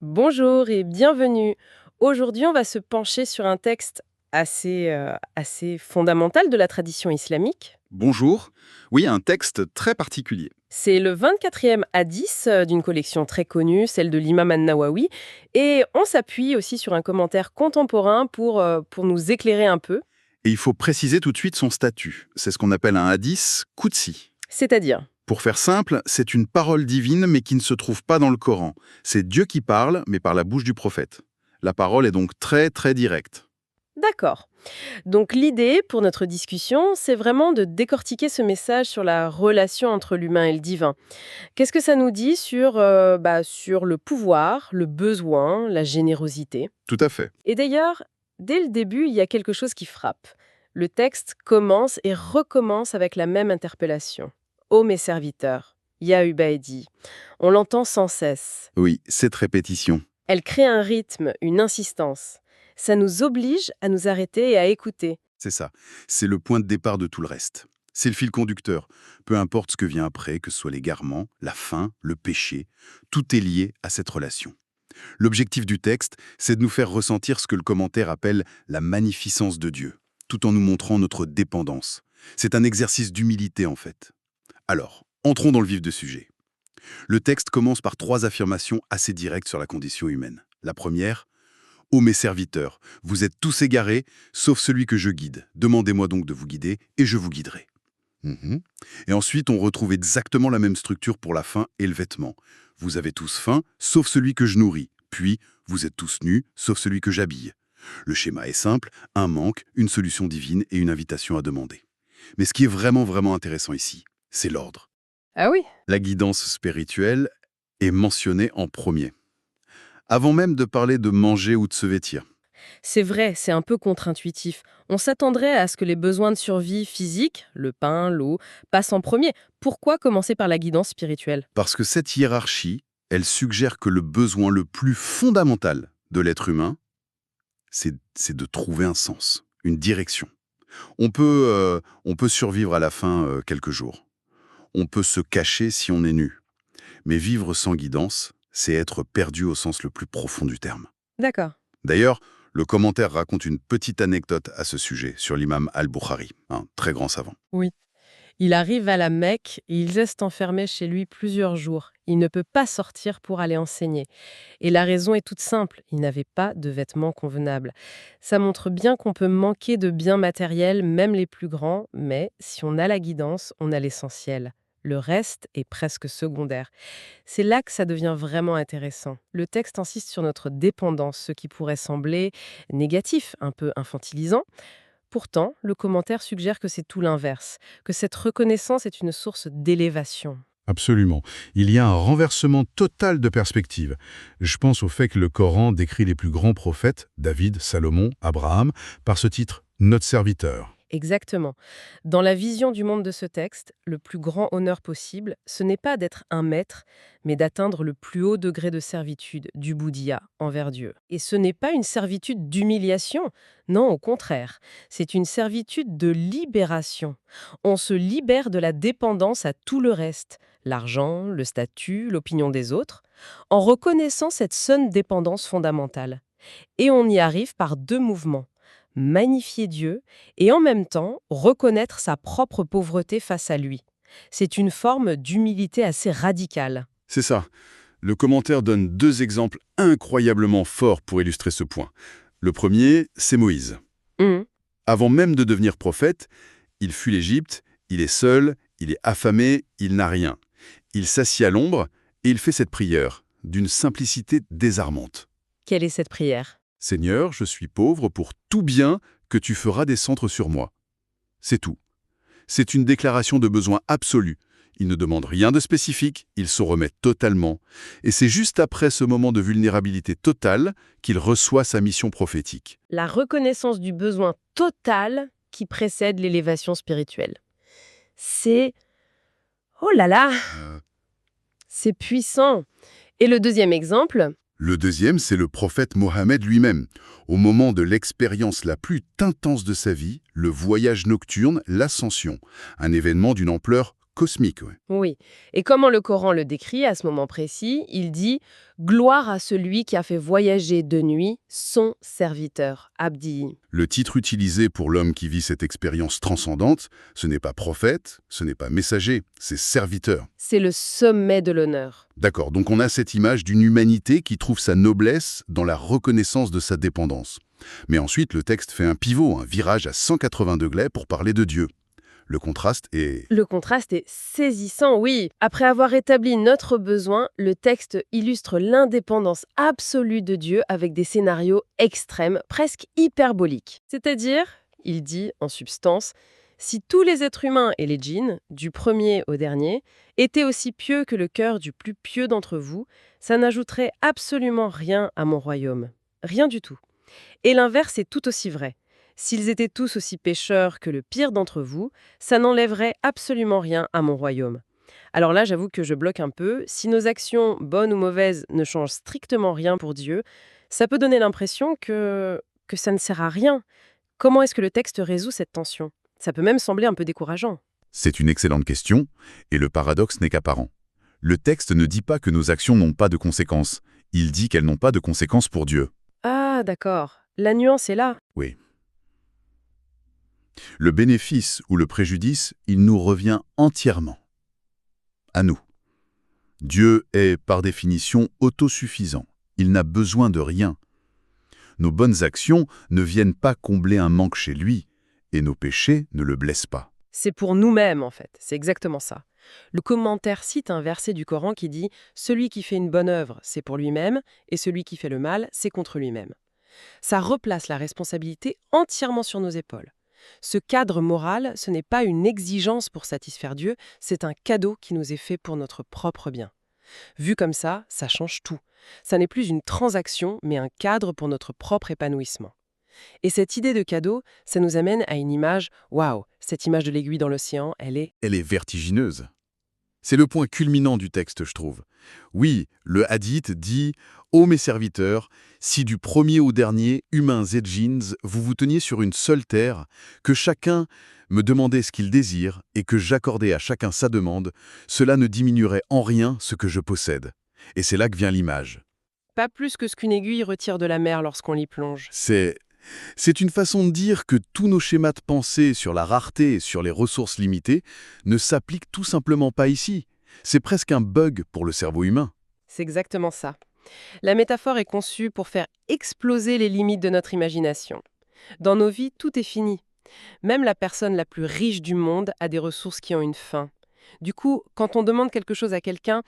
Bonjour et bienvenue. Aujourd'hui, on va se pencher sur un texte assez fondamental de la tradition islamique. Bonjour. Oui, un texte très particulier. C'est le 24e hadith d'une collection très connue, celle de l'imam An-Nawawi. Et on s'appuie aussi sur un commentaire contemporain pour nous éclairer un peu. Et il faut préciser tout de suite son statut. C'est ce qu'on appelle un hadith Qudsi. C'est-à-dire, Pour faire simple, c'est une parole divine mais qui ne se trouve pas dans le Coran. C'est Dieu qui parle, mais par la bouche du prophète. La parole est donc très très directe. d'accord. Donc l'idée pour notre discussion, c'est vraiment de décortiquer ce message sur la relation entre l'humain et le divin. Qu'est-ce que ça nous dit sur le pouvoir, le besoin, la générosité? Tout à fait. Et d'ailleurs, dès le début, il y a quelque chose qui frappe. Le texte commence et recommence avec la même interpellation. Ô mes serviteurs, Ya Ubaidi. On l'entend sans cesse. Oui, cette répétition. Elle crée un rythme, une insistance. Ça nous oblige à nous arrêter et à écouter. C'est ça. C'est le point de départ de tout le reste. C'est le fil conducteur. Peu importe ce que vient après, que ce soit l'égarement, la faim, le péché, tout est lié à cette relation. L'objectif du texte, c'est de nous faire ressentir ce que le commentaire appelle la magnificence de Dieu, tout en nous montrant notre dépendance. C'est un exercice d'humilité en fait. Alors, entrons dans le vif du sujet. Le texte commence par trois affirmations assez directes sur la condition humaine. La première, ô mes serviteurs, vous êtes tous égarés, sauf celui que je guide. Demandez-moi donc de vous guider, et je vous guiderai. Mhm. Et ensuite, on retrouve exactement la même structure pour la faim et le vêtement. Vous avez tous faim, sauf celui que je nourris. Puis, vous êtes tous nus, sauf celui que j'habille. Le schéma est simple, un manque, une solution divine et une invitation à demander. Mais ce qui est vraiment intéressant ici, c'est l'ordre. Ah oui. La guidance spirituelle est mentionnée en premier, avant même de parler de manger ou de se vêtir. C'est vrai, c'est un peu contre-intuitif. On s'attendrait à ce que les besoins de survie physique, le pain, l'eau, passent en premier. Pourquoi commencer par la guidance spirituelle? Parce que cette hiérarchie, elle suggère que le besoin le plus fondamental de l'être humain, c'est de trouver un sens, une direction. On peut survivre à la faim quelques jours. On peut se cacher si on est nu. Mais vivre sans guidance, c'est être perdu au sens le plus profond du terme. D'accord. D'ailleurs, le commentaire raconte une petite anecdote à ce sujet sur l'imam al-Bukhari, un très grand savant. Oui. Il arrive à la Mecque et il reste enfermé chez lui plusieurs jours. Il ne peut pas sortir pour aller enseigner. Et la raison est toute simple, il n'avait pas de vêtements convenables. Ça montre bien qu'on peut manquer de biens matériels, même les plus grands, mais si on a la guidance, on a l'essentiel. Le reste est presque secondaire. C'est là que ça devient vraiment intéressant. Le texte insiste sur notre dépendance, ce qui pourrait sembler négatif, un peu infantilisant. Pourtant, le commentaire suggère que c'est tout l'inverse, que cette reconnaissance est une source d'élévation. Absolument. Il y a un renversement total de perspective. Je pense au fait que le Coran décrit les plus grands prophètes, David, Salomon, Abraham, par ce titre « Notre serviteur ». Exactement. Dans la vision du monde de ce texte, le plus grand honneur possible, ce n'est pas d'être un maître, mais d'atteindre le plus haut degré de servitude du bouddhia envers Dieu. Et ce n'est pas une servitude d'humiliation, non, au contraire, c'est une servitude de libération. On se libère de la dépendance à tout le reste, l'argent, le statut, l'opinion des autres, en reconnaissant cette seule dépendance fondamentale. Et on y arrive par deux mouvements: magnifier Dieu et en même temps reconnaître sa propre pauvreté face à lui. C'est une forme d'humilité assez radicale. C'est ça. Le commentaire donne deux exemples incroyablement forts pour illustrer ce point. Le premier, c'est Moïse. Hum, Avant même de devenir prophète, il fuit l'Égypte, il est seul, il est affamé, il n'a rien. Il s'assied à l'ombre et il fait cette prière, d'une simplicité désarmante. Quelle est cette prière? Seigneur, je suis pauvre pour tout bien que tu feras descendre sur moi. C'est tout. C'est une déclaration de besoin absolu. Il ne demande rien de spécifique, il se remet totalement. Et c'est juste après ce moment de vulnérabilité totale qu'il reçoit sa mission prophétique. La reconnaissance du besoin total qui précède l'élévation spirituelle. C'est... Oh là là, c'est puissant. Et le deuxième exemple? Le deuxième, c'est le prophète Mohammed lui-même. Au moment de l'expérience la plus intense de sa vie, le voyage nocturne, l'ascension, un événement d'une ampleur cosmique, ouais. Oui. Et comment le Coran le décrit à ce moment précis? Il dit « Gloire à celui qui a fait voyager de nuit son serviteur, Abdi ». Le titre utilisé pour l'homme qui vit cette expérience transcendante, ce n'est pas prophète, ce n'est pas messager, c'est serviteur. C'est le sommet de l'honneur. D'accord, donc on a cette image d'une humanité qui trouve sa noblesse dans la reconnaissance de sa dépendance. Mais ensuite, le texte fait un pivot, un virage à 180 degrés pour parler de Dieu. Le contraste est... Le contraste est saisissant, oui. Après avoir établi notre besoin, le texte illustre l'indépendance absolue de Dieu avec des scénarios extrêmes, presque hyperboliques. C'est-à-dire, il dit en substance, si tous les êtres humains et les djinns, du premier au dernier, étaient aussi pieux que le cœur du plus pieux d'entre vous, ça n'ajouterait absolument rien à mon royaume. Rien du tout. Et l'inverse est tout aussi vrai. S'ils étaient tous aussi pécheurs que le pire d'entre vous, ça n'enlèverait absolument rien à mon royaume. Alors là, j'avoue que je bloque un peu. Si nos actions, bonnes ou mauvaises, ne changent strictement rien pour Dieu, ça peut donner l'impression que ça ne sert à rien. Comment est-ce que le texte résout cette tension? Ça peut même sembler un peu décourageant. C'est une excellente question, et le paradoxe n'est qu'apparent. Le texte ne dit pas que nos actions n'ont pas de conséquences. Il dit qu'elles n'ont pas de conséquences pour Dieu. Ah, d'accord. La nuance est là. Oui. Le bénéfice ou le préjudice, il nous revient entièrement. À nous. Dieu est, par définition, autosuffisant. Il n'a besoin de rien. Nos bonnes actions ne viennent pas combler un manque chez lui, et nos péchés ne le blessent pas. C'est pour nous-mêmes, en fait. C'est exactement ça. Le commentaire cite un verset du Coran qui dit « Celui qui fait une bonne œuvre, c'est pour lui-même, et celui qui fait le mal, c'est contre lui-même ». Ça replace la responsabilité entièrement sur nos épaules. Ce cadre moral, ce n'est pas une exigence pour satisfaire Dieu, c'est un cadeau qui nous est fait pour notre propre bien. Vu comme ça change tout. Ça n'est plus une transaction, mais un cadre pour notre propre épanouissement. Et cette idée de cadeau, ça nous amène à une image, waouh, cette image de l'aiguille dans l'océan, elle est... Elle est vertigineuse. C'est le point culminant du texte, je trouve. Oui, le hadith dit « Ô mes serviteurs, si du premier au dernier, humains et djinns, vous vous teniez sur une seule terre, que chacun me demandait ce qu'il désire et que j'accordais à chacun sa demande, cela ne diminuerait en rien ce que je possède. » Et c'est là que vient l'image. Pas plus que ce qu'une aiguille retire de la mer lorsqu'on l'y plonge. C'est une façon de dire que tous nos schémas de pensée sur la rareté et sur les ressources limitées ne s'appliquent tout simplement pas ici. C'est presque un bug pour le cerveau humain. C'est exactement ça. La métaphore est conçue pour faire exploser les limites de notre imagination. Dans nos vies, tout est fini. Même la personne la plus riche du monde a des ressources qui ont une fin. Du coup, quand on demande quelque chose à quelqu'un,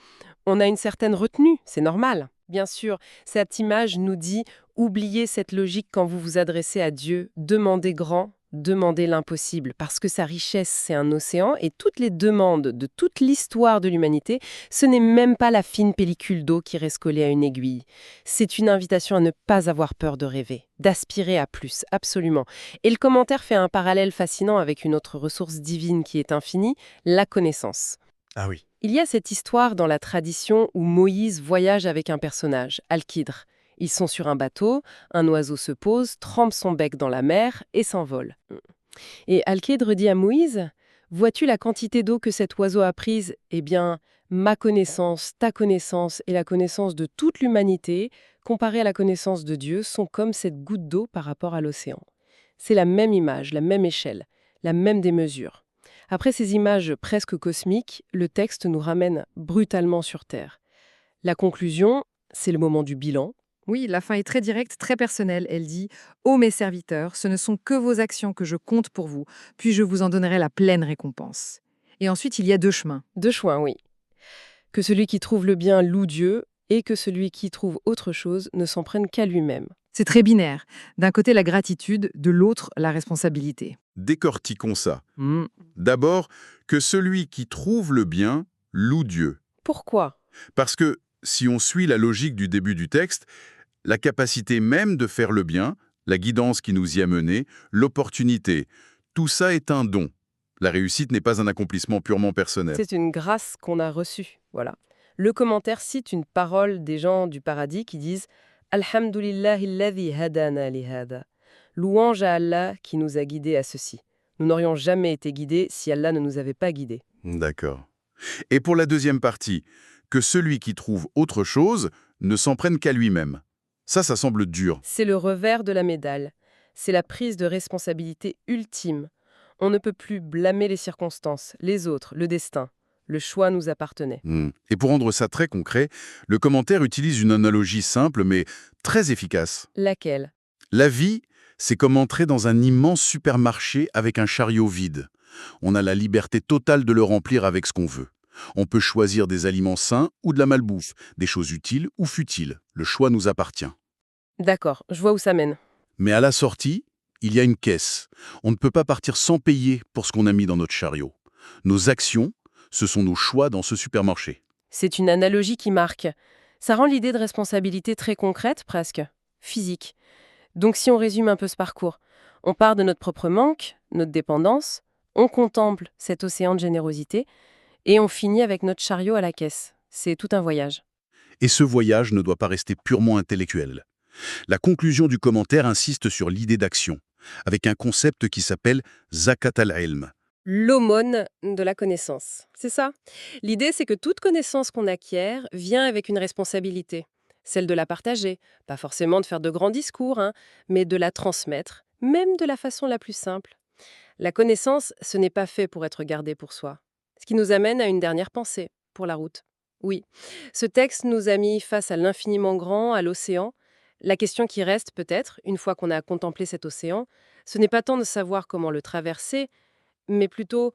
on a une certaine retenue, c'est normal. Bien sûr, cette image nous dit « oubliez cette logique quand vous vous adressez à Dieu, demandez grand, demandez l'impossible », parce que sa richesse, c'est un océan, et toutes les demandes de toute l'histoire de l'humanité, ce n'est même pas la fine pellicule d'eau qui reste collée à une aiguille. C'est une invitation à ne pas avoir peur de rêver, d'aspirer à plus, absolument. Et le commentaire fait un parallèle fascinant avec une autre ressource divine qui est infinie, la connaissance. Ah oui. Il y a cette histoire dans la tradition où Moïse voyage avec un personnage, Al-Khidr. Ils sont sur un bateau, un oiseau se pose, trempe son bec dans la mer et s'envole. Et Al-Khidr dit à Moïse « Vois-tu la quantité d'eau que cet oiseau a prise ? Eh bien, ma connaissance, ta connaissance et la connaissance de toute l'humanité, comparée à la connaissance de Dieu, sont comme cette goutte d'eau par rapport à l'océan. C'est la même image, la même échelle, la même démesure. » Après ces images presque cosmiques, le texte nous ramène brutalement sur Terre. La conclusion, c'est le moment du bilan. Oui, la fin est très directe, très personnelle. Elle dit « Ô mes serviteurs, ce ne sont que vos actions que je compte pour vous, puis je vous en donnerai la pleine récompense. » Et ensuite, il y a deux chemins. Deux choix, oui. Que celui qui trouve le bien loue Dieu et que celui qui trouve autre chose ne s'en prenne qu'à lui-même. C'est très binaire. D'un côté, la gratitude, de l'autre, la responsabilité. Décortiquons ça. D'abord, que celui qui trouve le bien loue Dieu. Pourquoi ? Parce que, si on suit la logique du début du texte, la capacité même de faire le bien, la guidance qui nous y a menés, l'opportunité, tout ça est un don. La réussite n'est pas un accomplissement purement personnel. C'est une grâce qu'on a reçue, voilà. Le commentaire cite une parole des gens du paradis qui disent « Alhamdulillahi alladhi hadana li hada » Louange à Allah qui nous a guidés à ceci. Nous n'aurions jamais été guidés si Allah ne nous avait pas guidés. D'accord. Et pour la deuxième partie, que celui qui trouve autre chose ne s'en prenne qu'à lui-même. Ça semble dur. C'est le revers de la médaille. C'est la prise de responsabilité ultime. On ne peut plus blâmer les circonstances, les autres, le destin. Le choix nous appartenait. Et pour rendre ça très concret, le commentaire utilise une analogie simple mais très efficace. Laquelle? La vie, c'est comme entrer dans un immense supermarché avec un chariot vide. On a la liberté totale de le remplir avec ce qu'on veut. On peut choisir des aliments sains ou de la malbouffe, des choses utiles ou futiles. Le choix nous appartient. D'accord, je vois où ça mène. Mais à la sortie, il y a une caisse. On ne peut pas partir sans payer pour ce qu'on a mis dans notre chariot. Nos actions, ce sont nos choix dans ce supermarché. C'est une analogie qui marque. Ça rend l'idée de responsabilité très concrète, presque. Physique. Donc si on résume un peu ce parcours, on part de notre propre manque, notre dépendance, on contemple cet océan de générosité, et on finit avec notre chariot à la caisse. C'est tout un voyage. Et ce voyage ne doit pas rester purement intellectuel. La conclusion du commentaire insiste sur l'idée d'action, avec un concept qui s'appelle Zakat al-Ilm. L'aumône de la connaissance. C'est ça. L'idée, c'est que toute connaissance qu'on acquiert vient avec une responsabilité. Celle de la partager. Pas forcément de faire de grands discours, hein, mais de la transmettre, même de la façon la plus simple. La connaissance, ce n'est pas fait pour être gardé pour soi. Ce qui nous amène à une dernière pensée, pour la route. Oui, ce texte nous a mis face à l'infiniment grand, à l'océan. La question qui reste, peut-être, une fois qu'on a contemplé cet océan, ce n'est pas tant de savoir comment le traverser, mais plutôt,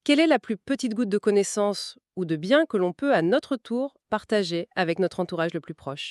quelle est la plus petite goutte de connaissance ou de bien que l'on peut à notre tour partager avec notre entourage le plus proche?